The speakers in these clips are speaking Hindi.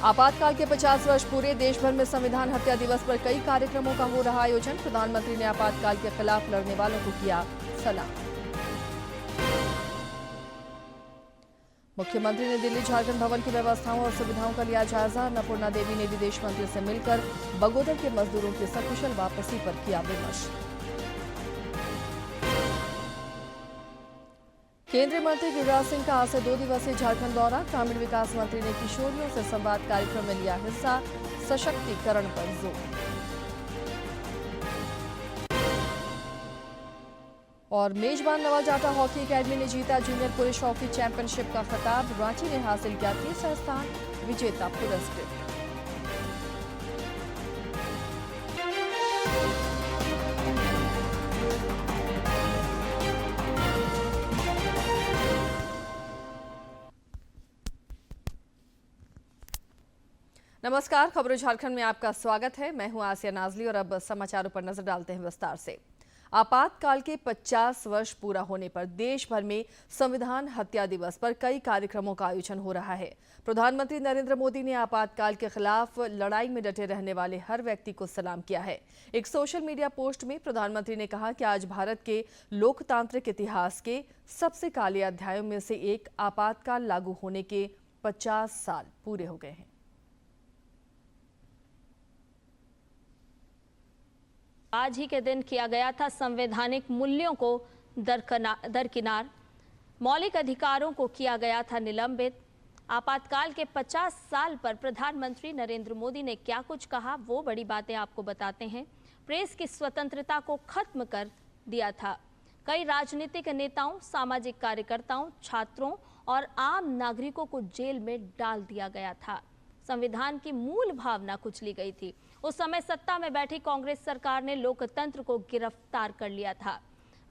आपातकाल के 50 वर्ष पूरे, देश भर में संविधान हत्या दिवस पर कई कार्यक्रमों का हो रहा आयोजन। प्रधानमंत्री ने आपातकाल के खिलाफ लड़ने वालों को किया सलाम। मुख्यमंत्री ने दिल्ली झारखंड भवन की व्यवस्थाओं और सुविधाओं का लिया जायजा। अन्नपूर्णा देवी ने विदेश मंत्री से मिलकर बगोदर के मजदूरों की सकुशल वापसी पर किया विमर्श। केंद्रीय मंत्री गिरिराज सिंह का आज से 2 दिवसीय झारखंड दौरा। ग्रामीण विकास मंत्री ने किशोरियों से संवाद कार्यक्रम में लिया हिस्सा, सशक्तिकरण पर जोर। और मेजबान नवाजाता हॉकी एकेडमी ने जीता जूनियर पुरुष हॉकी चैंपियनशिप का खिताब। रांची ने हासिल किया तीसरा स्थान, विजेता पुरस्कृत। नमस्कार, खबरों झारखंड में आपका स्वागत है। मैं हूं आसिया नाजली और अब समाचारों पर नजर डालते हैं विस्तार से। आपातकाल के 50 वर्ष पूरा होने पर देश भर में संविधान हत्या दिवस पर कई कार्यक्रमों का आयोजन हो रहा है। प्रधानमंत्री नरेंद्र मोदी ने आपातकाल के खिलाफ लड़ाई में डटे रहने वाले हर व्यक्ति को सलाम किया है। एक सोशल मीडिया पोस्ट में प्रधानमंत्री ने कहा कि आज भारत के लोकतांत्रिक इतिहास के सबसे काले अध्यायों में से एक आपातकाल लागू होने के 50 साल पूरे हो गए हैं। आज ही के दिन किया गया था संवैधानिक मूल्यों को दरकिनार, मौलिक अधिकारों को किया गया था निलंबित। आपातकाल के 50 साल पर प्रधानमंत्री नरेंद्र मोदी ने क्या कुछ कहा, वो बड़ी बातें आपको बताते हैं। प्रेस की स्वतंत्रता को खत्म कर दिया था। कई राजनीतिक नेताओं, सामाजिक कार्यकर्ताओं, छात्रों और आम नागरिकों को जेल में डाल दिया गया था। संविधान की मूल भावना कुचली गई थी। उस समय सत्ता में बैठी कांग्रेस सरकार ने लोकतंत्र को गिरफ्तार कर लिया था।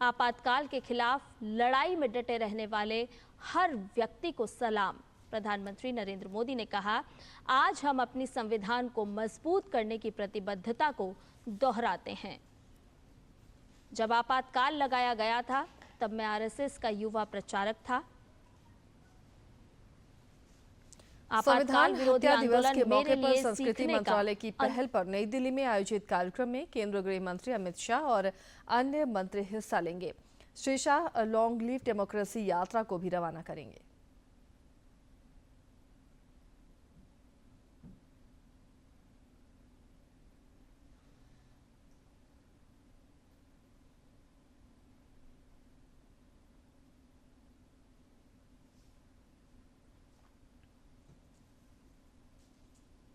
आपातकाल के खिलाफ लड़ाई में डटे रहने वाले हर व्यक्ति को सलाम। प्रधानमंत्री नरेंद्र मोदी ने कहा, आज हम अपनी संविधान को मजबूत करने की प्रतिबद्धता को दोहराते हैं। जब आपातकाल लगाया गया था तब मैं आरएसएस का युवा प्रचारक था। संविधान हत्या दिवस के मौके पर संस्कृति मंत्रालय की पहल पर नई दिल्ली में आयोजित कार्यक्रम में केंद्रीय गृह मंत्री अमित शाह और अन्य मंत्री हिस्सा लेंगे। Shri Shah long live democracy यात्रा को भी रवाना करेंगे।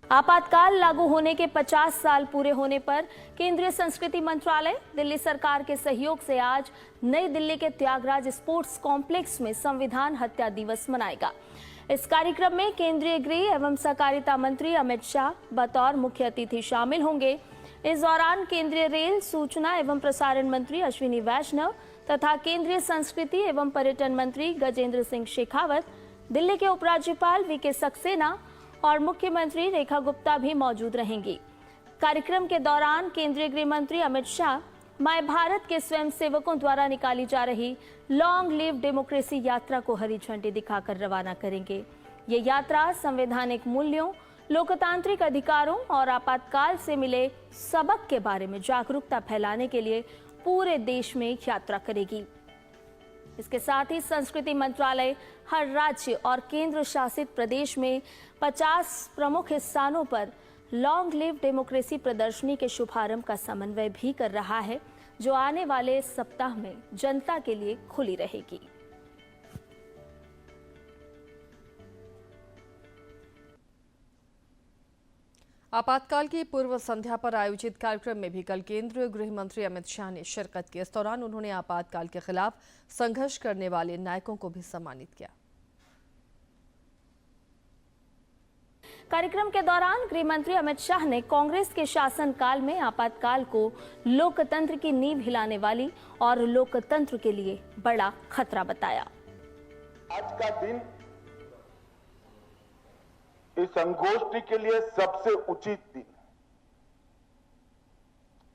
आपातकाल लागू होने के 50 साल पूरे होने पर केंद्रीय संस्कृति मंत्रालय दिल्ली सरकार के सहयोग से आज नई दिल्ली के त्यागराज स्पोर्ट्स कॉम्प्लेक्स में संविधान हत्या दिवस मनाएगा। इस कार्यक्रम में केंद्रीय गृह एवं सहकारिता मंत्री अमित शाह बतौर मुख्य अतिथि शामिल होंगे। इस दौरान केंद्रीय रेल, सूचना एवं प्रसारण मंत्री अश्विनी वैष्णव तथा केंद्रीय संस्कृति एवं पर्यटन मंत्री गजेंद्र सिंह शेखावत, दिल्ली के उपराज्यपाल वीके सक्सेना और मुख्यमंत्री रेखा गुप्ता भी मौजूद रहेंगी। कार्यक्रम के दौरान केंद्रीय गृह मंत्री अमित शाह माय भारत के स्वयंसेवकों द्वारा निकाली जा रही लॉन्ग लिव डेमोक्रेसी यात्रा को हरी झंडी दिखाकर रवाना करेंगे। ये यात्रा संवैधानिक मूल्यों, लोकतांत्रिक अधिकारों और आपातकाल से मिले सबक के बारे में जागरूकता फैलाने के लिए पूरे देश में यात्रा करेगी। इसके साथ ही संस्कृति मंत्रालय हर राज्य और केंद्र शासित प्रदेश में 50 प्रमुख स्थानों पर लॉन्ग लिव डेमोक्रेसी प्रदर्शनी के शुभारंभ का समन्वय भी कर रहा है, जो आने वाले सप्ताह में जनता के लिए खुली रहेगी। आपातकाल की पूर्व संध्या पर आयोजित कार्यक्रम में भी कल केंद्रीय गृह मंत्री अमित शाह ने शिरकत की। इस दौरान उन्होंने आपातकाल के खिलाफ संघर्ष करने वाले नायकों को भी सम्मानित किया। कार्यक्रम के दौरान गृह मंत्री अमित शाह ने कांग्रेस के शासनकाल में आपातकाल को लोकतंत्र की नींव हिलाने वाली और लोकतंत्र के लिए बड़ा खतरा बताया। आज का दिन इस संगोष्ठी के लिए सबसे उचित दिन,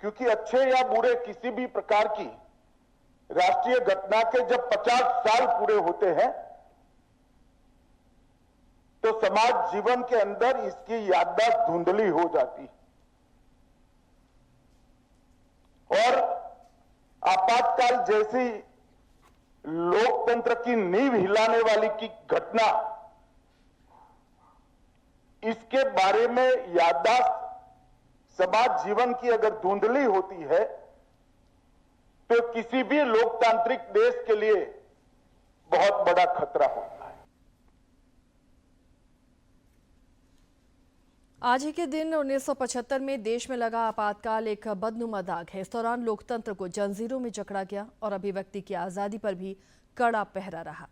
क्योंकि अच्छे या बुरे किसी भी प्रकार की राष्ट्रीय घटना के जब 50 साल पूरे होते हैं तो समाज जीवन के अंदर इसकी याददाश्त धुंधली हो जाती है और आपातकाल जैसी लोकतंत्र की नींव हिलाने वाली की घटना, इसके बारे में याददाश्त समाज जीवन की अगर धुंधली होती है तो किसी भी लोकतांत्रिक देश के लिए बहुत बड़ा खतरा होता है। आज ही के दिन 1975 में देश में लगा आपातकाल एक बदनुमा दाग है। इस दौरान लोकतंत्र को जंजीरों में जकड़ा गया और अभिव्यक्ति की आजादी पर भी कड़ा पहरा रहा।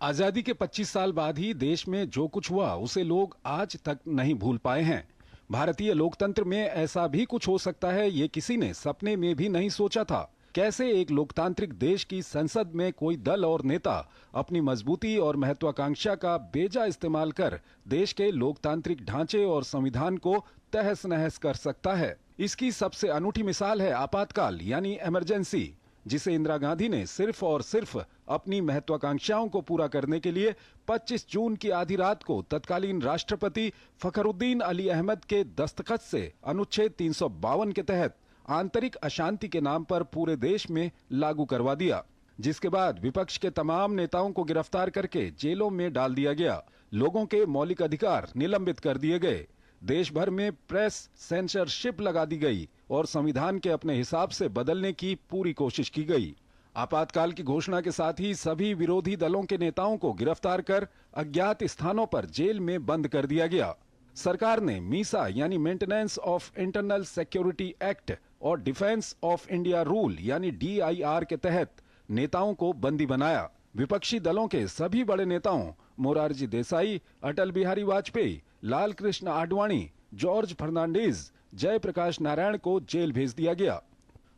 आजादी के 25 साल बाद ही देश में जो कुछ हुआ उसे लोग आज तक नहीं भूल पाए हैं। भारतीय लोकतंत्र में ऐसा भी कुछ हो सकता है, ये किसी ने सपने में भी नहीं सोचा था। कैसे एक लोकतांत्रिक देश की संसद में कोई दल और नेता अपनी मजबूती और महत्वाकांक्षा का बेजा इस्तेमाल कर देश के लोकतांत्रिक ढांचे और संविधान को तहस नहस कर सकता है। इसकी सबसे अनूठी मिसाल है आपातकाल यानी इमरजेंसी, जिसे इंदिरा गांधी ने सिर्फ और सिर्फ अपनी महत्वाकांक्षाओं को पूरा करने के लिए 25 जून की आधी रात को तत्कालीन राष्ट्रपति फखरुद्दीन अली अहमद के दस्तखत से अनुच्छेद 352 के तहत आंतरिक अशांति के नाम पर पूरे देश में लागू करवा दिया, जिसके बाद विपक्ष के तमाम नेताओं को गिरफ्तार करके जेलों में डाल दिया गया। लोगों के मौलिक अधिकार निलंबित कर दिए गए। देश भर में प्रेस सेंसरशिप लगा दी गई और संविधान के अपने हिसाब से बदलने की पूरी कोशिश की गई। आपातकाल की घोषणा के साथ ही सभी विरोधी दलों के नेताओं को गिरफ्तार कर अज्ञात स्थानों पर जेल में बंद कर दिया गया। सरकार ने मीसा यानी maintenance of internal security act और डिफेंस ऑफ इंडिया रूल यानी DIR के तहत नेताओं को बंदी बनाया। विपक्षी दलों के सभी बड़े नेताओं मोरारजी देसाई, अटल बिहारी वाजपेयी, लाल कृष्ण आडवाणी, जॉर्ज फर्नांडीज, जयप्रकाश नारायण को जेल भेज दिया गया।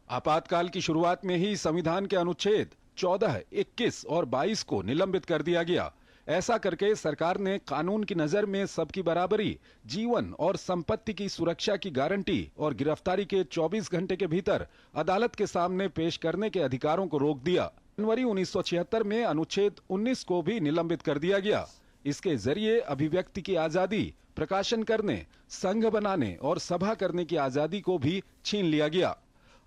आपातकाल की शुरुआत में ही संविधान के अनुच्छेद 14, 21 और 22 को निलंबित कर दिया गया। ऐसा करके सरकार ने कानून की नजर में सबकी बराबरी, जीवन और संपत्ति की सुरक्षा की गारंटी और गिरफ्तारी के 24 घंटे के भीतर अदालत के सामने पेश करने के अधिकारों को रोक दिया। जनवरी 1976 में अनुच्छेद 19 को भी निलंबित कर दिया गया। इसके जरिए अभिव्यक्ति की आजादी, प्रकाशन करने, संघ बनाने और सभा करने की आजादी को भी छीन लिया गया।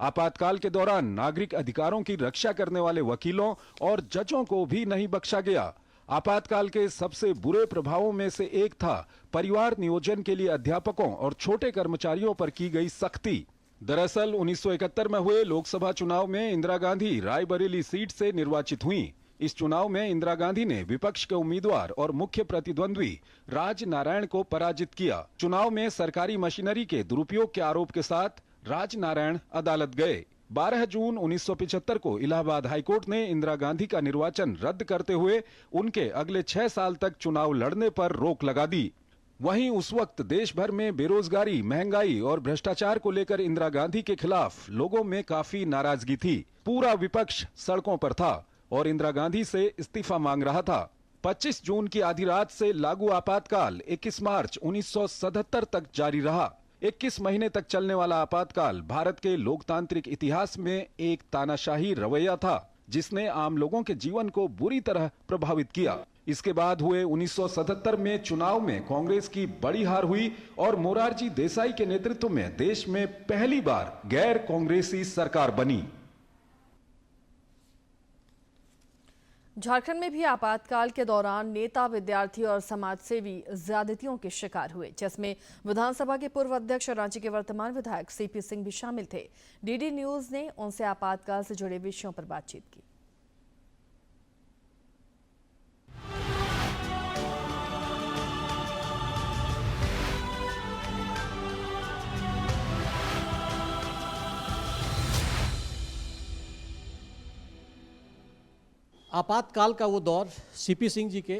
आपातकाल के दौरान नागरिक अधिकारों की रक्षा करने वाले वकीलों और जजों को भी नहीं बख्शा गया। आपातकाल के सबसे बुरे प्रभावों में से एक था परिवार नियोजन के लिए अध्यापकों और छोटे कर्मचारियों पर की गई सख्ती। दरअसल 1971 में हुए लोकसभा चुनाव में इंदिरा गांधी रायबरेली सीट से निर्वाचित हुई। इस चुनाव में इंदिरा गांधी ने विपक्ष के उम्मीदवार और मुख्य प्रतिद्वंद्वी राज नारायण को पराजित किया। चुनाव में सरकारी मशीनरी के दुरुपयोग के आरोप के साथ राज नारायण अदालत गए। 12 जून 1975 को इलाहाबाद हाईकोर्ट ने इंदिरा गांधी का निर्वाचन रद्द करते हुए उनके अगले 6 साल तक चुनाव लड़ने पर रोक लगा दी। वहीं उस वक्त देश भर में बेरोजगारी, महंगाई और भ्रष्टाचार को लेकर इंदिरा गांधी के खिलाफ लोगों में काफी नाराजगी थी। पूरा विपक्ष सड़कों पर था और इंदिरा गांधी से इस्तीफा मांग रहा था। 25 जून की आधी रात से लागू आपातकाल 21 मार्च 1977 तक जारी रहा। 21 महीने तक चलने वाला आपातकाल भारत के लोकतांत्रिक इतिहास में एक तानाशाही रवैया था, जिसने आम लोगों के जीवन को बुरी तरह प्रभावित किया। इसके बाद हुए 1977 में चुनाव में कांग्रेस की बड़ी हार हुई और मोरारजी देसाई के नेतृत्व में देश में पहली बार गैर कांग्रेसी सरकार बनी। झारखंड में भी आपातकाल के दौरान नेता, विद्यार्थी और समाजसेवी ज्यादतियों के शिकार हुए, जिसमें विधानसभा के पूर्व अध्यक्ष और रांची के वर्तमान विधायक CP सिंह भी शामिल थे। DD न्यूज ने उनसे आपातकाल से जुड़े विषयों पर बातचीत की। आपातकाल का वो दौर CP सिंह जी के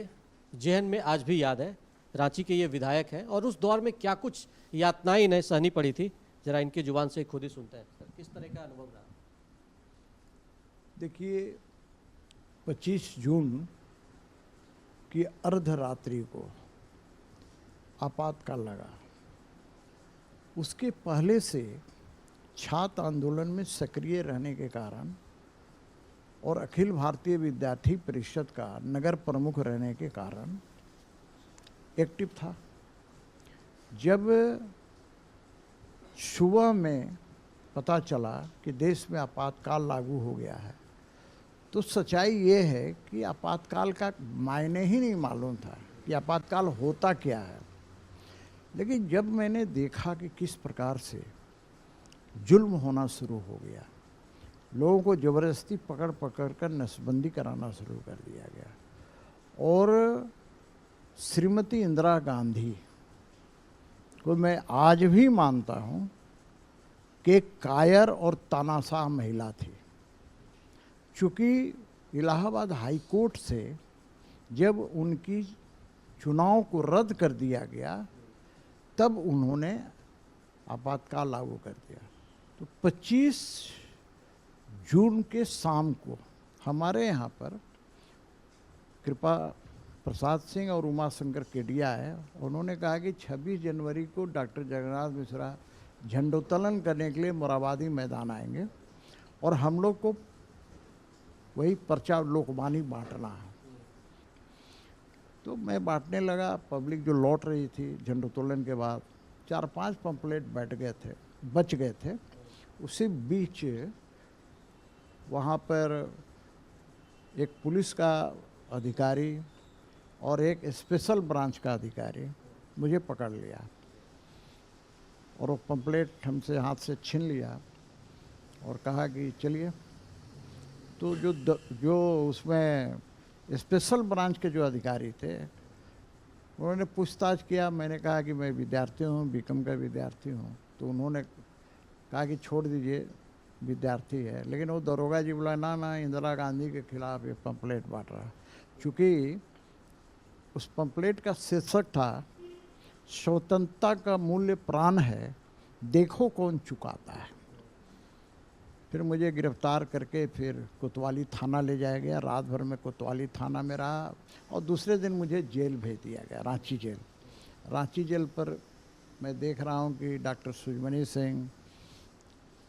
जेहन में आज भी याद है। रांची के ये विधायक हैं और उस दौर में क्या कुछ यातनाएं इन्हें सहनी पड़ी थी, जरा इनके जुबान से खुद ही सुनते हैं। सर, किस तरह का अनुभव रहा? देखिए, 25 जून की अर्धरात्रि को आपातकाल लगा। उसके पहले से छात्र आंदोलन में सक्रिय रहने के कारण और अखिल भारतीय विद्यार्थी परिषद का नगर प्रमुख रहने के कारण एक्टिव था। जब सुबह में पता चला कि देश में आपातकाल लागू हो गया है, तो सच्चाई ये है कि आपातकाल का मायने ही नहीं मालूम था कि आपातकाल होता क्या है। लेकिन जब मैंने देखा कि किस प्रकार से जुल्म होना शुरू हो गया, लोगों को ज़बरदस्ती पकड़ पकड़ कर नसबंदी कराना शुरू कर दिया गया, और श्रीमती इंदिरा गांधी को मैं आज भी मानता हूँ कि एक कायर और तानाशाह महिला थी। चूँकि इलाहाबाद हाई कोर्ट से जब उनकी चुनाव को रद्द कर दिया गया, तब उन्होंने आपातकाल लागू कर दिया। तो 25 जून के शाम को हमारे यहाँ पर कृपा प्रसाद सिंह और उमा शंकर केडिया है, उन्होंने कहा कि 26 जनवरी को डॉक्टर जगन्नाथ मिश्रा झंडोत्तोलन करने के लिए मोराबादी मैदान आएंगे और हम लोग को वही पर्चा लोकवाणी बांटना है। तो मैं बांटने लगा। पब्लिक जो लौट रही थी झंडोत्तोलन के बाद, 4-5 पंपलेट बच गए थे। उसी बीच वहाँ पर एक पुलिस का अधिकारी और एक स्पेशल ब्रांच का अधिकारी मुझे पकड़ लिया और वो पंपलेट हमसे हाथ से छीन लिया और कहा कि चलिए। तो जो उसमें स्पेशल ब्रांच के जो अधिकारी थे, उन्होंने पूछताछ किया। मैंने कहा कि मैं विद्यार्थी हूँ, बीकॉम का विद्यार्थी हूँ। तो उन्होंने कहा कि छोड़ दीजिए, विद्यार्थी है। लेकिन वो दरोगा जी बोला ना, इंदिरा गांधी के खिलाफ ये पंपलेट बांट रहा। चूँकि उस पंपलेट का शीर्षक था, स्वतंत्रता का मूल्य प्राण है, देखो कौन चुकाता है। फिर मुझे गिरफ्तार करके फिर कोतवाली थाना ले जाया गया। रात भर में कोतवाली थाना में रहा और दूसरे दिन मुझे जेल भेज दिया गया, रांची जेल। रांची जेल पर मैं देख रहा हूँ कि डॉक्टर सुजमनी सिंह,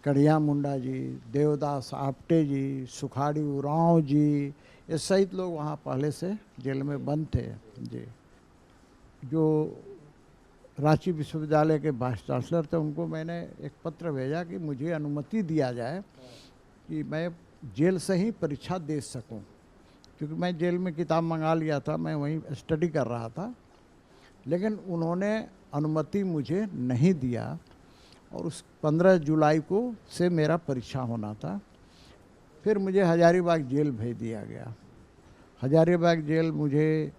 कड़िया मुंडा जी, देवदास आपटे जी, सुखाड़ी उरांव जी, ये सहित लोग वहाँ पहले से जेल में बंद थे जी। जो रांची विश्वविद्यालय के वाइस चांसलर थे, उनको मैंने एक पत्र भेजा कि मुझे अनुमति दिया जाए कि मैं जेल से ही परीक्षा दे सकूं, क्योंकि मैं जेल में किताब मंगा लिया था, मैं वहीं स्टडी कर रहा था। लेकिन उन्होंने अनुमति मुझे नहीं दिया और उस 15 जुलाई को से मेरा परीक्षा होना था। फिर मुझे हजारीबाग जेल भेज दिया गया। हजारीबाग जेल मुझे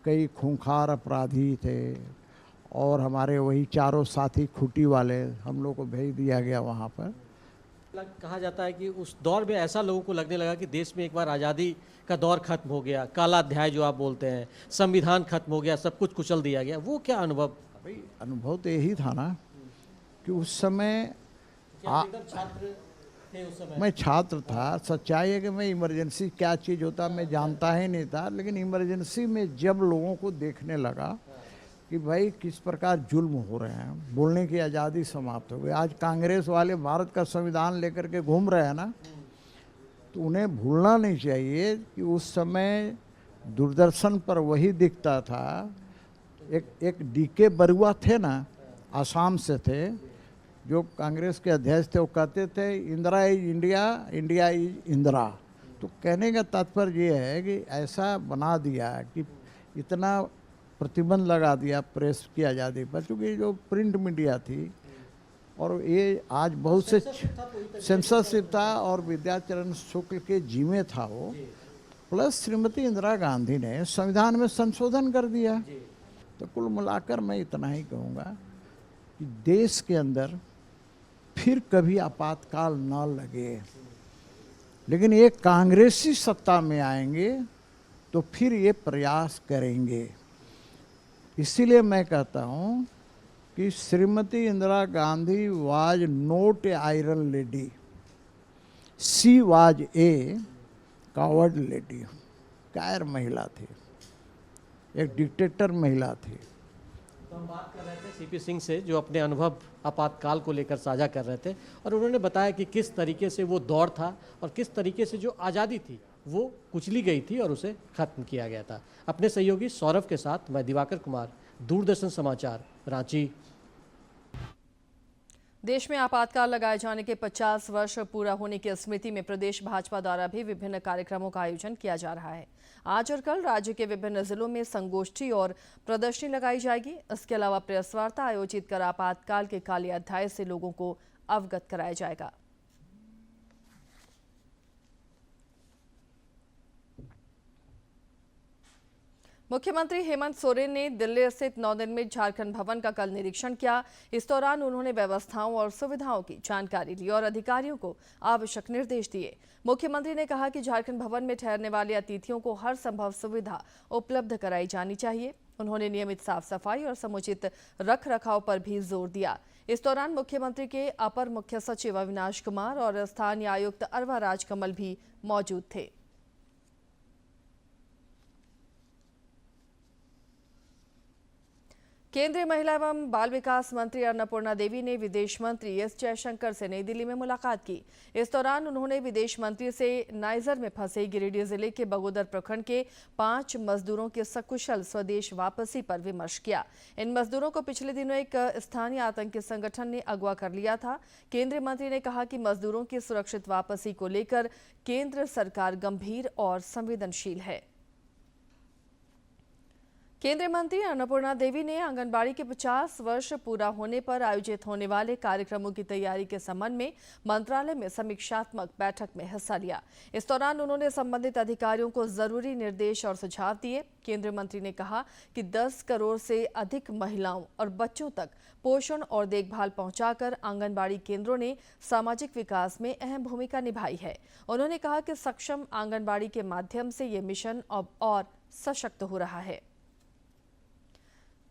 कई खूंखार अपराधी थे और हमारे वही चारों साथी खूंटी वाले, हम लोग को भेज दिया गया वहाँ पर। कहा जाता है कि उस दौर में ऐसा लोगों को लगने लगा कि देश में एक बार आज़ादी का दौर खत्म हो गया, काला अध्याय जो आप बोलते हैं, संविधान खत्म हो गया, सब कुछ कुचल दिया गया। वो क्या अनुभव? भाई अनुभव तो यही था ना कि उस समय छात्र थे उस समय? मैं छात्र था। सच्चाई है कि मैं इमरजेंसी क्या चीज़ होता मैं जानता ही नहीं था। लेकिन इमरजेंसी में जब लोगों को देखने लगा कि भाई किस प्रकार जुल्म हो रहे हैं, बोलने की आज़ादी समाप्त हो गई। आज कांग्रेस वाले भारत का संविधान लेकर के घूम रहे हैं ना, तो उन्हें भूलना नहीं चाहिए कि उस समय दूरदर्शन पर वही दिखता था। एक डीके बरुआ थे ना, आसाम से थे, जो कांग्रेस के अध्यक्ष थे। वो कहते थे Indira is India, India is Indira. तो कहने का तात्पर्य ये है कि ऐसा बना दिया कि इतना प्रतिबंध लगा दिया प्रेस की आज़ादी पर, क्योंकि जो प्रिंट मीडिया थी और ये आज बहुत से सेंसरशिप था और विद्याचरण शुक्ल के जिम्मे था वो। प्लस श्रीमती इंदिरा गांधी ने संविधान में संशोधन कर दिया। तो कुल मिलाकर मैं इतना ही कहूँगा कि देश के अंदर फिर कभी आपातकाल न लगे। लेकिन ये कांग्रेसी सत्ता में आएंगे तो फिर ये प्रयास करेंगे। इसीलिए मैं कहता हूँ कि Shrimati Indira Gandhi was not a iron lady, she was a coward lady. कायर महिला थी, एक डिक्टेटर महिला थी। तो हम बात कर रहे थे सीपी सिंह से, जो अपने अनुभव आपातकाल को लेकर साझा कर रहे थे, और उन्होंने बताया कि किस तरीके से वो दौर था और किस तरीके से जो आज़ादी थी वो कुचली गई थी और उसे खत्म किया गया था। अपने सहयोगी सौरभ के साथ मैं दिवाकर कुमार, दूरदर्शन समाचार, रांची। देश में आपातकाल लगाए जाने के 50 वर्ष पूरा होने की स्मृति में प्रदेश भाजपा द्वारा भी विभिन्न कार्यक्रमों का आयोजन किया जा रहा है। आज और कल राज्य के विभिन्न जिलों में संगोष्ठी और प्रदर्शनी लगाई जाएगी। इसके अलावा प्रेस वार्ता आयोजित कर आपातकाल के काले अध्याय से लोगों को अवगत कराया जाएगा। मुख्यमंत्री हेमंत सोरेन ने दिल्ली स्थित 9 दिन में झारखंड भवन का कल निरीक्षण किया। इस दौरान उन्होंने व्यवस्थाओं और सुविधाओं की जानकारी ली और अधिकारियों को आवश्यक निर्देश दिए। मुख्यमंत्री ने कहा कि झारखंड भवन में ठहरने वाले अतिथियों को हर संभव सुविधा उपलब्ध कराई जानी चाहिए। उन्होंने नियमित साफ सफाई और समुचित रख रखाव पर भी जोर दिया। इस दौरान मुख्यमंत्री के अपर मुख्य सचिव अविनाश कुमार और स्थानीय आयुक्त अरवा राजकमल भी मौजूद थे। केंद्रीय महिला एवं बाल विकास मंत्री अन्नपूर्णा देवी ने विदेश मंत्री एस जयशंकर से नई दिल्ली में मुलाकात की। इस दौरान उन्होंने विदेश मंत्री से नाइजर में फंसे गिरिडीह जिले के बगोदर प्रखंड के 5 मजदूरों के सकुशल स्वदेश वापसी पर विमर्श किया। इन मजदूरों को पिछले दिनों एक स्थानीय आतंकी संगठन ने अगवा कर लिया था। केंद्रीय मंत्री ने कहा कि मजदूरों की सुरक्षित वापसी को लेकर केंद्र सरकार गंभीर और संवेदनशील है। केंद्रीय मंत्री अन्नपूर्णा देवी ने आंगनबाड़ी के 50 वर्ष पूरा होने पर आयोजित होने वाले कार्यक्रमों की तैयारी के संबंध में मंत्रालय में समीक्षात्मक बैठक में हिस्सा लिया। इस दौरान उन्होंने संबंधित अधिकारियों को जरूरी निर्देश और सुझाव दिए। केंद्रीय मंत्री ने कहा कि 10 करोड़ से अधिक महिलाओं और बच्चों तक पोषण और देखभाल पहुंचाकर आंगनबाड़ी केंद्रों ने सामाजिक विकास में अहम भूमिका निभाई है। उन्होंने कहा कि सक्षम आंगनबाड़ी के माध्यम से ये मिशन अब और सशक्त हो रहा है।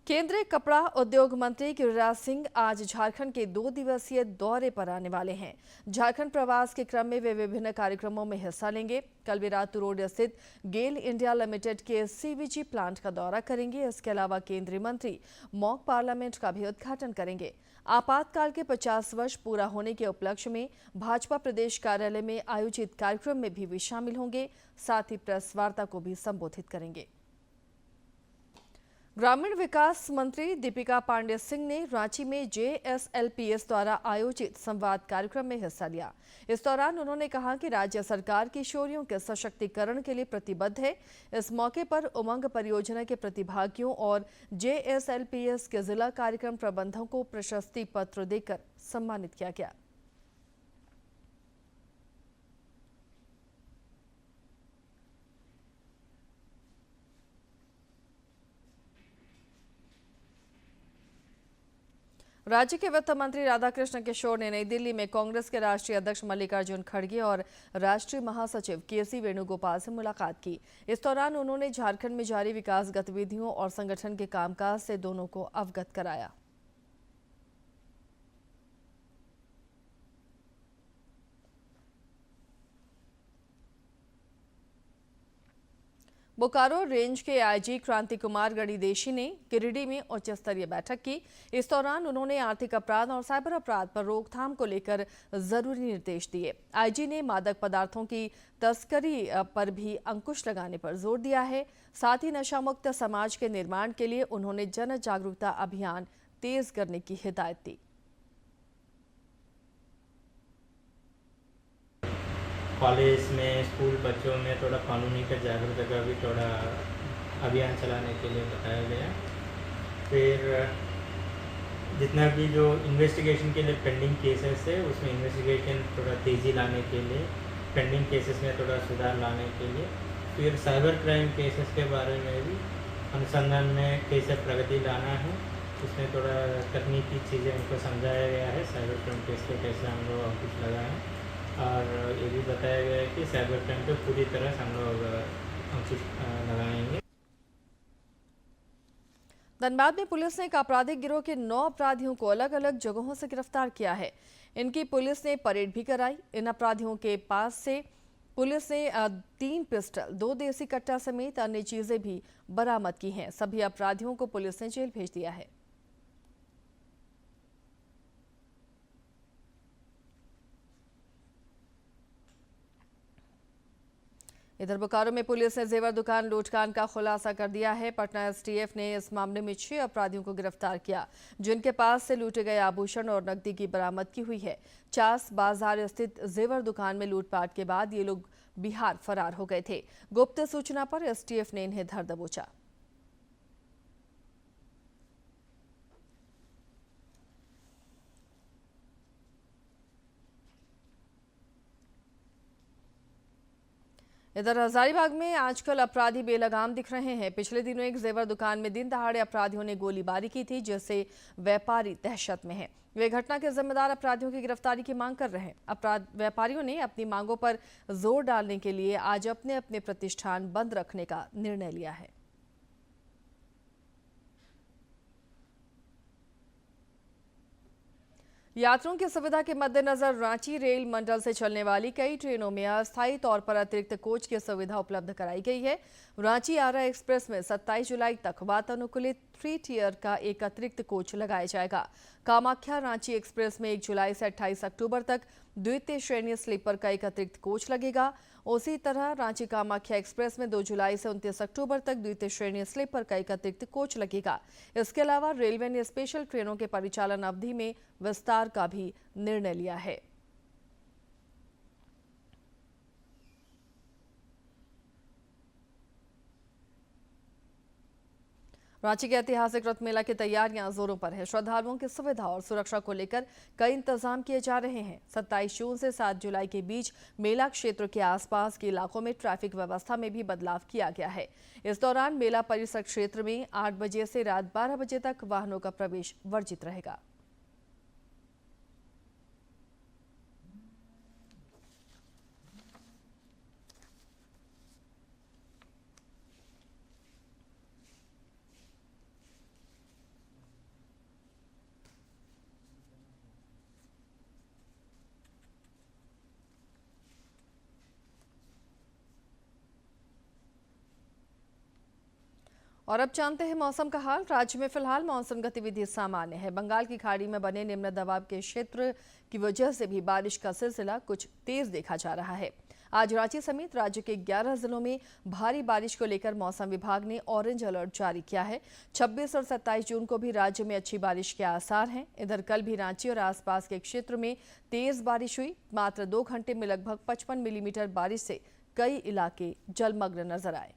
केंद्रीय कपड़ा उद्योग मंत्री गिरिराज सिंह आज झारखंड के 2 दिवसीय दौरे पर आने वाले हैं। झारखंड प्रवास के क्रम में वे विभिन्न कार्यक्रमों में हिस्सा लेंगे। कल वे रातू रोड स्थित गेल इंडिया लिमिटेड के सीवीजी प्लांट का दौरा करेंगे। इसके अलावा केंद्रीय मंत्री मॉक पार्लियामेंट का भी उद्घाटन करेंगे। आपातकाल के 50 वर्ष पूरा होने के उपलक्ष्य में भाजपा प्रदेश कार्यालय में आयोजित कार्यक्रम में भी वे शामिल होंगे। साथ ही प्रेस वार्ता को भी संबोधित करेंगे। ग्रामीण विकास मंत्री दीपिका पांडे सिंह ने रांची में JSLPS द्वारा आयोजित संवाद कार्यक्रम में हिस्सा लिया। इस दौरान उन्होंने कहा कि राज्य सरकार किशोरियों के सशक्तिकरण के लिए प्रतिबद्ध है। इस मौके पर उमंग परियोजना के प्रतिभागियों और JSLPS के जिला कार्यक्रम प्रबंधकों को प्रशस्ति पत्र देकर सम्मानित किया गया। राज्य के वित्त मंत्री राधाकृष्ण किशोर ने नई दिल्ली में कांग्रेस के राष्ट्रीय अध्यक्ष मल्लिकार्जुन खड़गे और राष्ट्रीय महासचिव KC वेणुगोपाल से मुलाकात की। इस दौरान उन्होंने झारखंड में जारी विकास गतिविधियों और संगठन के कामकाज से दोनों को अवगत कराया। बोकारो रेंज के आईजी क्रांति कुमार गणिदेशी ने गिरिडीह में उच्च स्तरीय बैठक की। इस दौरान उन्होंने आर्थिक अपराध और साइबर अपराध पर रोकथाम को लेकर जरूरी निर्देश दिए। आईजी ने मादक पदार्थों की तस्करी पर भी अंकुश लगाने पर जोर दिया है। साथ ही नशामुक्त समाज के निर्माण के लिए उन्होंने जन जागरूकता अभियान तेज करने की हिदायत दी। कॉलेज में, स्कूल बच्चों में थोड़ा कानूनी का जागरूकता का भी थोड़ा अभियान चलाने के लिए बताया गया। फिर जितना भी जो इन्वेस्टिगेशन के लिए पेंडिंग केसेस है उसमें इन्वेस्टिगेशन थोड़ा तेज़ी लाने के लिए, पेंडिंग केसेस में थोड़ा सुधार लाने के लिए, फिर साइबर क्राइम केसेस के बारे में भी अनुसंधान में कैसे प्रगति लाना है उसमें थोड़ा तकनीकी चीज़ें उनको समझाया गया है। साइबर क्राइम केस पे कैसे हम लोग अंकुश लगाएं और ये भी बताया गया है कि साइबर क्राइम पे पूरी तरह से हम लोग अंकुश लगाएंगे। धनबाद में पुलिस ने एक आपराधिक गिरोह के 9 अपराधियों को अलग अलग जगहों से गिरफ्तार किया है। इनकी पुलिस ने परेड भी कराई। इन अपराधियों के पास से पुलिस ने 3 पिस्टल, 2 देसी कट्टा समेत अन्य चीजें भी बरामद की हैं। सभी अपराधियों को पुलिस ने जेल भेज दिया है। इधर बोकारो में पुलिस ने जेवर दुकान लूटकांड का खुलासा कर दिया है। पटना एसटीएफ ने इस मामले में 6 अपराधियों को गिरफ्तार किया, जिनके पास से लूटे गए आभूषण और नकदी की बरामदगी हुई है। चास बाजार स्थित जेवर दुकान में लूटपाट के बाद ये लोग बिहार फरार हो गए थे। गुप्त सूचना पर एसटीएफ ने इन्हें धर दबोचा। इधर हजारीबाग में आजकल अपराधी बेलगाम दिख रहे हैं। पिछले दिनों एक जेवर दुकान में दिन दहाड़े अपराधियों ने गोलीबारी की थी, जिससे व्यापारी दहशत में हैं। वे घटना के जिम्मेदार अपराधियों की गिरफ्तारी की मांग कर रहे हैं। व्यापारियों ने अपनी मांगों पर जोर डालने के लिए आज अपने अपने प्रतिष्ठान बंद रखने का निर्णय लिया है। यात्रियों की सुविधा के मद्देनजर रांची रेल मंडल से चलने वाली कई ट्रेनों में अस्थायी तौर पर अतिरिक्त कोच की सुविधा उपलब्ध कराई गई है। रांची आरा एक्सप्रेस में 27 जुलाई तक वातानुकूलित 3 टियर का एक अतिरिक्त कोच लगाया जाएगा। कामाख्या रांची एक्सप्रेस में 1 जुलाई से 28 अक्टूबर तक द्वितीय श्रेणी स्लीपर का एक अतिरिक्त कोच लगेगा। उसी तरह रांची कामाख्या एक्सप्रेस में 2 जुलाई से 29 अक्टूबर तक द्वितीय श्रेणी स्लीपर का एक अतिरिक्त कोच लगेगा। इसके अलावा रेलवे ने स्पेशल ट्रेनों के परिचालन अवधि में विस्तार का भी निर्णय लिया है। रांची के ऐतिहासिक रथ मेला की तैयारियां जोरों पर है। श्रद्धालुओं की सुविधा और सुरक्षा को लेकर कई इंतजाम किए जा रहे हैं। 27 जून से 7 जुलाई के बीच मेला क्षेत्र के आसपास के इलाकों में ट्रैफिक व्यवस्था में भी बदलाव किया गया है। इस दौरान मेला परिसर क्षेत्र में 8 बजे से रात 12 बजे तक वाहनों का प्रवेश वर्जित रहेगा। और अब जानते हैं मौसम का हाल। राज्य में फिलहाल मानसून गतिविधि सामान्य है। बंगाल की खाड़ी में बने निम्न दबाव के क्षेत्र की वजह से भी बारिश का सिलसिला कुछ तेज देखा जा रहा है। आज रांची समेत राज्य के 11 जिलों में भारी बारिश को लेकर मौसम विभाग ने ऑरेंज अलर्ट जारी किया है। 26 और 27 जून को भी राज्य में अच्छी बारिश के आसार हैं। इधर कल भी रांची और आसपास के क्षेत्र में तेज बारिश हुई। मात्र 2 घंटे में लगभग 55 मिलीमीटर बारिश से कई इलाके जलमग्न नजर आए।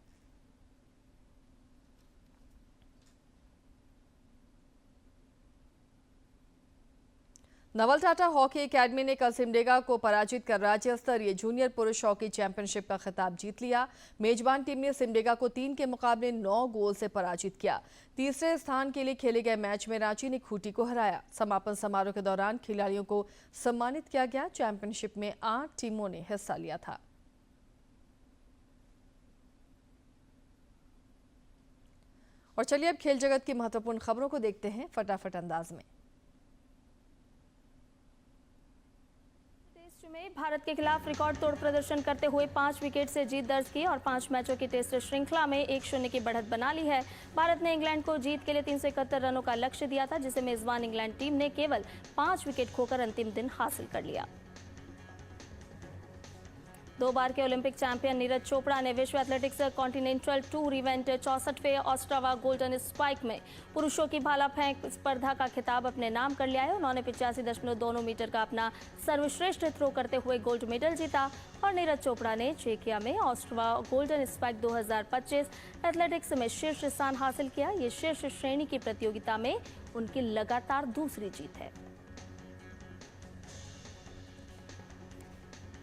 नवल टाटा हॉकी एकेडमी ने कल सिमडेगा को पराजित कर राज्य स्तरीय जूनियर पुरुष हॉकी चैंपियनशिप का खिताब जीत लिया। मेजबान टीम ने सिमडेगा को 3 के मुकाबले 9 गोल से पराजित किया। तीसरे स्थान के लिए खेले गए मैच में रांची ने खूंटी को हराया। समापन समारोह के दौरान खिलाड़ियों को सम्मानित किया गया। चैंपियनशिप में 8 टीमों ने हिस्सा लिया था। और चलिए अब खेल जगत की महत्वपूर्ण खबरों को देखते हैं फटाफट अंदाज में। में भारत के खिलाफ रिकॉर्ड तोड़ प्रदर्शन करते हुए 5 विकेट से जीत दर्ज की और 5 मैचों की टेस्ट श्रृंखला में 1-0 की बढ़त बना ली है। भारत ने इंग्लैंड को जीत के लिए 371 रनों का लक्ष्य दिया था, जिसे मेजबान इंग्लैंड टीम ने केवल 5 विकेट खोकर अंतिम दिन हासिल कर लिया। 2 बार के ओलंपिक चैंपियन नीरज चोपड़ा ने विश्व एथलेटिक्स कॉन्टिनेंटल टूर इवेंट 64वें ऑस्ट्रावा गोल्डन स्पाइक में पुरुषों की भाला फेंक स्पर्धा का खिताब अपने नाम कर लिया है। उन्होंने 85.29 मीटर का अपना सर्वश्रेष्ठ थ्रो करते हुए गोल्ड मेडल जीता और नीरज चोपड़ा ने चेकिया में ऑस्ट्रावा गोल्डन स्पाइक 2025 एथलेटिक्स में शीर्ष स्थान हासिल किया। ये शीर्ष श्रेणी की प्रतियोगिता में उनकी लगातार दूसरी जीत है।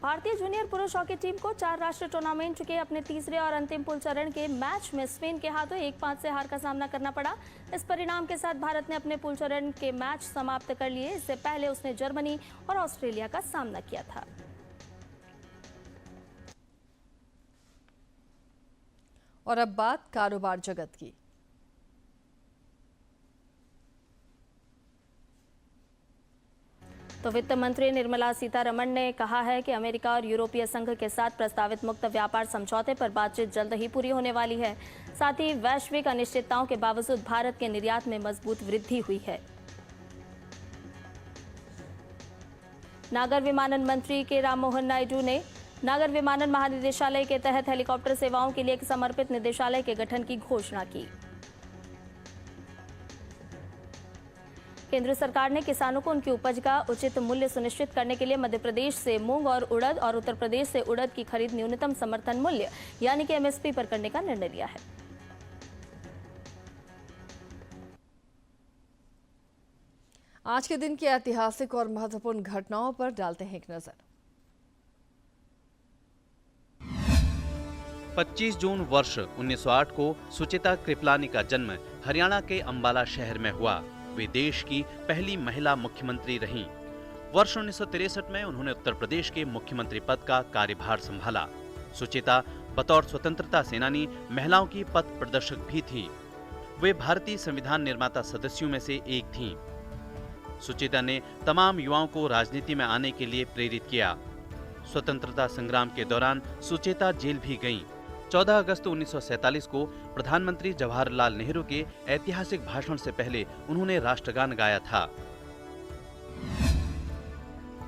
भारतीय जूनियर पुरुष हॉकी टीम को 4 राष्ट्रीय टूर्नामेंट के अपने तीसरे और अंतिम पुल चरण के मैच में स्पेन के हाथों 1-5 से हार का सामना करना पड़ा। इस परिणाम के साथ भारत ने अपने पुल चरण के मैच समाप्त कर लिए। इससे पहले उसने जर्मनी और ऑस्ट्रेलिया का सामना किया था। और अब बात कारोबार जगत की। तो वित्त मंत्री निर्मला सीतारमण ने कहा है कि अमेरिका और यूरोपीय संघ के साथ प्रस्तावित मुक्त व्यापार समझौते पर बातचीत जल्द ही पूरी होने वाली है। साथ ही वैश्विक अनिश्चितताओं के बावजूद भारत के निर्यात में मजबूत वृद्धि हुई है। नागर विमानन मंत्री के राम मोहन नायडू ने नागर विमानन महानिदेशालय के तहत हेलीकॉप्टर सेवाओं के लिए एक समर्पित निदेशालय के गठन की घोषणा की। केंद्र सरकार ने किसानों को उनकी उपज का उचित मूल्य सुनिश्चित करने के लिए मध्य प्रदेश से मूंग और उड़द और उत्तर प्रदेश से उड़द की खरीद न्यूनतम समर्थन मूल्य यानी कि एमएसपी पर करने का निर्णय लिया है। आज के दिन की ऐतिहासिक और महत्वपूर्ण घटनाओं पर डालते हैं एक नजर। 25 जून वर्ष 1908 को सुचेता कृपलानी का जन्म हरियाणा के अंबाला शहर में हुआ। वे देश की पहली महिला मुख्यमंत्री रहीं। वर्ष 1963 में उन्होंने उत्तर प्रदेश के मुख्यमंत्री पद का कार्यभार संभाला। सुचेता बतौर स्वतंत्रता सेनानी महिलाओं की पथ प्रदर्शक भी थी। वे भारतीय संविधान निर्माता सदस्यों में से एक थीं। सुचेता ने तमाम युवाओं को राजनीति में आने के लिए प्रेरित किया। स्वतंत्रता संग्राम के दौरान सुचेता जेल भी गईं। 14 अगस्त 1947 को प्रधानमंत्री जवाहरलाल नेहरू के ऐतिहासिक भाषण से पहले उन्होंने राष्ट्रगान गाया था।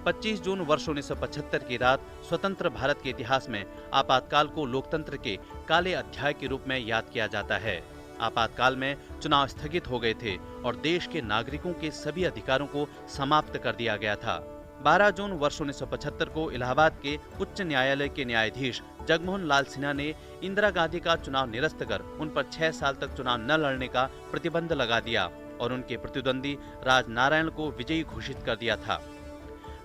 25 जून वर्ष 1975 की रात स्वतंत्र भारत के इतिहास में आपातकाल को लोकतंत्र के काले अध्याय के रूप में याद किया जाता है। आपातकाल में चुनाव स्थगित हो गए थे और देश के नागरिकों के सभी अधिकारों को समाप्त कर दिया गया था। 12 जून वर्ष 1975 को इलाहाबाद के उच्च न्यायालय के न्यायाधीश जगमोहन लाल सिन्हा ने इंदिरा गांधी का चुनाव निरस्त कर उन पर 6 साल तक चुनाव न लड़ने का प्रतिबंध लगा दिया और उनके प्रतिद्वंदी राजनारायण को विजयी घोषित कर दिया था।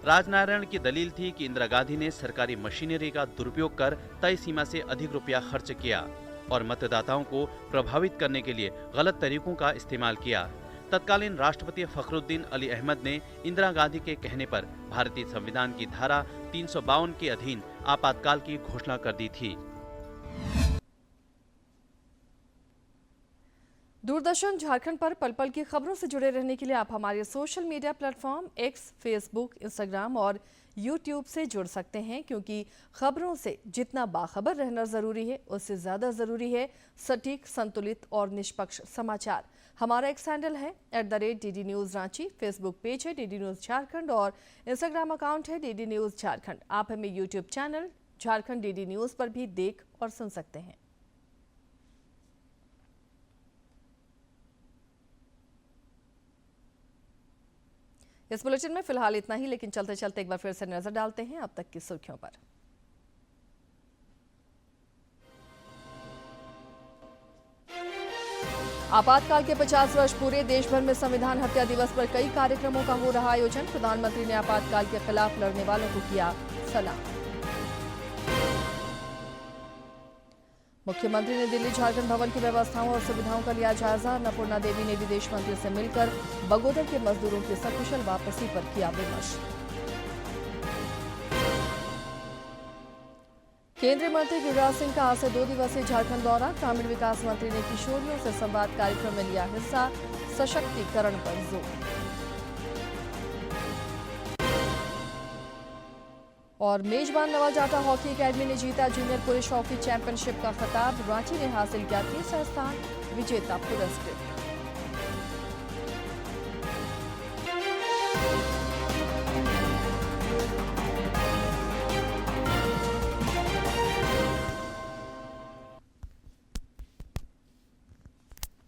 राजनारायण की दलील थी कि इंदिरा गांधी ने सरकारी मशीनरी का दुरुपयोग कर तय सीमा से अधिक रुपया खर्च किया और मतदाताओं को प्रभावित करने के लिए गलत तरीकों का इस्तेमाल किया। तत्कालीन राष्ट्रपति फखरुद्दीन अली अहमद ने इंदिरा गांधी के कहने पर भारतीय संविधान की धारा 352 के अधीन आपातकाल की घोषणा कर दी थी। दूरदर्शन झारखंड पर पल पल की खबरों से जुड़े रहने के लिए आप हमारे social media platform x, Facebook, Instagram और यूट्यूब से जुड़ सकते हैं, क्योंकि खबरों से जितना बाखबर रहना जरूरी है उससे ज्यादा जरूरी है सटीक, संतुलित और निष्पक्ष समाचार। हमारा एक्स हैंडल है @DD News Ranchi, Facebook page है DD News झारखंड और इंस्टाग्राम अकाउंट है DD News झारखंड। आप हमें YouTube channel Jharkhand DD News पर भी देख और सुन सकते हैं। इस बुलेटिन में फिलहाल इतना ही, लेकिन चलते चलते एक बार फिर से नजर डालते हैं अब तक की सुर्खियों पर। आपातकाल के 50 वर्ष पूरे, देश भर में संविधान हत्या दिवस पर कई कार्यक्रमों का हो रहा आयोजन। प्रधानमंत्री ने आपातकाल के खिलाफ लड़ने वालों को किया सलाम। मुख्यमंत्री ने दिल्ली झारखंड भवन की व्यवस्थाओं और सुविधाओं का लिया जायजा। अन्नपूर्णा देवी ने विदेश मंत्री से मिलकर बगोदर के मजदूरों की सकुशल वापसी पर किया विमर्श। केंद्रीय मंत्री गिरिराज सिंह का आज से 2 दिवसीय झारखंड दौरा। ग्रामीण विकास मंत्री ने किशोरियों से संवाद कार्यक्रम में लिया हिस्सा, सशक्तिकरण पर जोर। और मेजबान नवाजाटा हॉकी एकेडमी ने जीता जूनियर पुरुष हॉकी चैंपियनशिप का खिताब। रांची ने हासिल किया 3रा स्थान, विजेता पुरस्कृत।